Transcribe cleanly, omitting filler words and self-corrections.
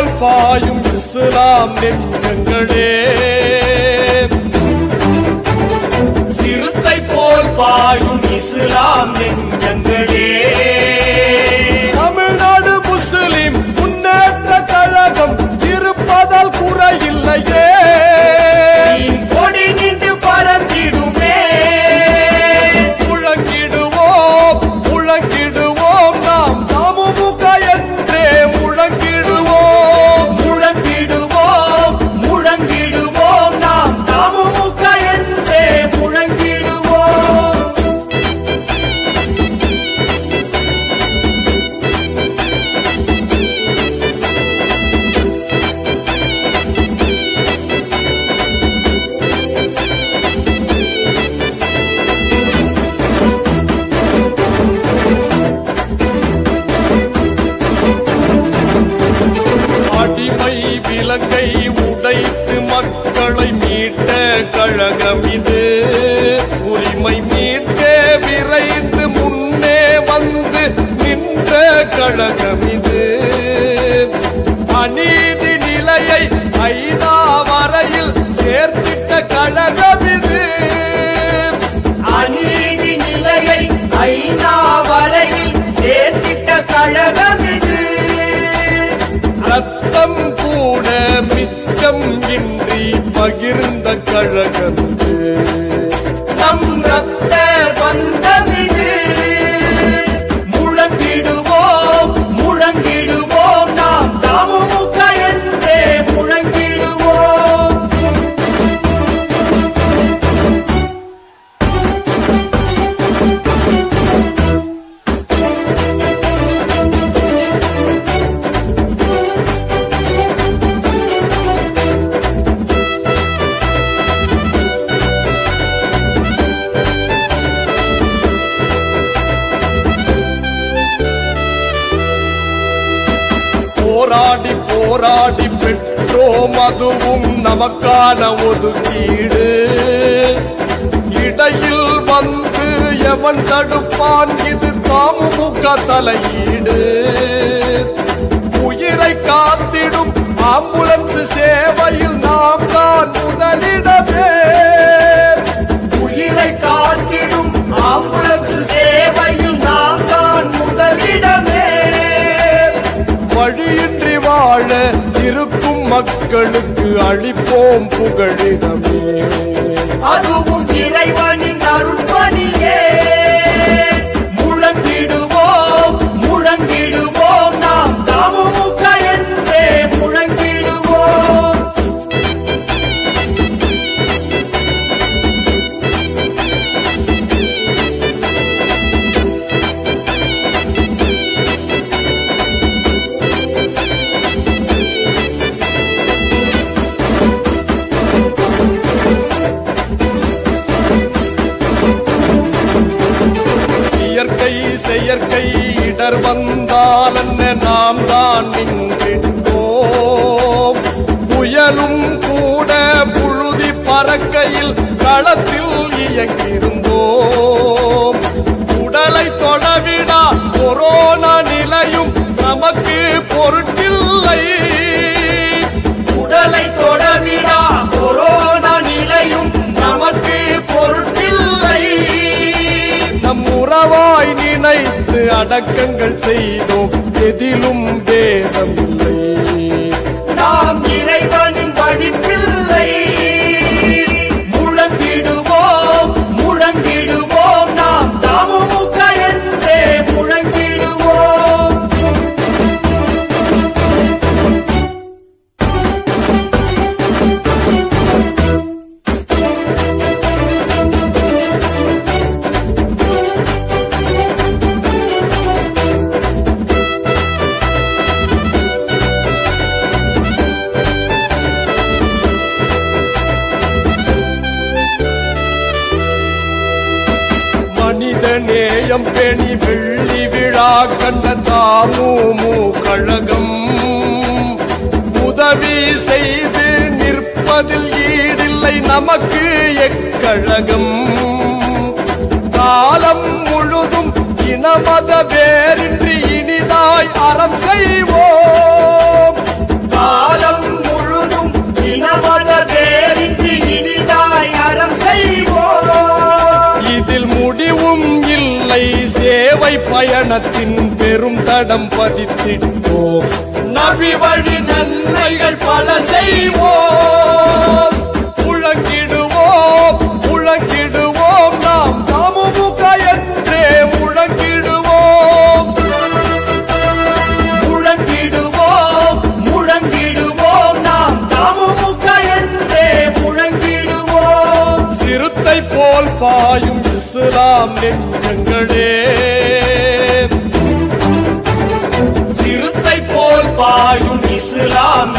பாயும் இஸ்லாம் நெஞ்சங்களே, சிறுத்தை போல் பாயும் இஸ்லாம் நெஞ்சங்களே, தமிழ்நாடு முஸ்லிம் முன்னேற்ற கழகம் இருப்பதால் குறையில்லையே, கொடி நின்று பறந்திடுமே, முழங்கிடுவோம் முழங்கிடுவோம் நாம் தமுமுக என்றே முழங்கிடுவோம், விலங்கை உடைத்து மக்களை மீட்ட கழகம் இது, உரிமை மீட்க விரைந்து முன்னே வந்து நின்ற கழகம் இது, அநீதி நிலையை ஐநா வரையில் சேர்த்திட்ட கழகம் இது, அநீதி நிலையை ஐநா வரையில் சேர்த்திட்ட கழகம் இது, ரத்தம் கூட மிச்சம் இன்றி பகிர்ந்த கழகம் நம் ரத்த பந்தமிது, முழங்கிடுவோம் முழங்கிடுவோம் நாம் தமுமுக என்றே முழங்கிடுவோம், போராடி போராடி பெற்றோம் அதுவும் நமக்கான ஒதுக்கீடு, இடையில் வந்து எவன் தடுப்பான் இது தமுமுக தலையீடு, உயிரை காத்திடும் ஆம்புலன்ஸ் சேவையில் நாம் தான் முதலிடமே, உயிரை காத்திடும் ஆம்புலன்ஸ் சேவையில் நாம் தான் முதலிடமே, வழியின்றி வாழ இருக்கும் மக்களுக்கு அளிப்போம் புகழிடமே, அதுவும் இறைவனின் அருள்பணியே, முழங்கிடுவோம் முழங்கிடுவோம் நாம் தமுமுக என்றே முழங்கிடுவோம், இயற்கை செயற்கை இடர் வந்தால் என்ன நாம் தான் நின்றோம், புயலும் கூட புழுதி பறக்கையில் களத்தில் இயங்கியிருந்தோம், உடலை தொடவிடா கொரோனா நிலையும் நமக்கு பொருட்டில்லை, உடலை தொடவிடா கொரோனா நிலையும் நமக்கு பொருட்டில்லை, நம் உறவாய் நினைத்து அடக்கங்கள் செய்தோம் எதிலும் பேதம் இல்லை, நாம் இறைவனின் வழிப்பில்லை, முழங்கிடுவோம் முழங்கிடுவோம் நாம் தமுமுக என்றே முழங்கிடுவோம். நேயம் பேணி வெள்ளி விழா கண்ட தாமூமு கழகம் உதவி செய்து நிற்பதில் ஈடில்லை நமக்கு எக்கழகம் காலம் முழுதும் இனமத வேறின்றி இனிதாய் அறம் செய்வோம் காலம் முழுதும் இனமத வேறின்றி இனிதாய் அறம் செய்வோம் இதில் முடிவும் இல்லை சேவை பயணத்தின் பெரும் தடம் பதித்திட்டோம் நபி வழி நன்மைகள் பல செய்வோம் முழங்கிடுவோம் முழங்கிடுவோம் நாம் தமுமுக என்றே முழங்கிடுவோம் முழங்கிடுவோம் முழங்கிடுவோம் நாம் தமுமுக என்றே முழங்கிடுவோம் சிறுத்தை போல் பாயும் இஸ்லாம் நெஞ்சங்களே சிறுத்தை போல் பாயும் இஸ்லாம்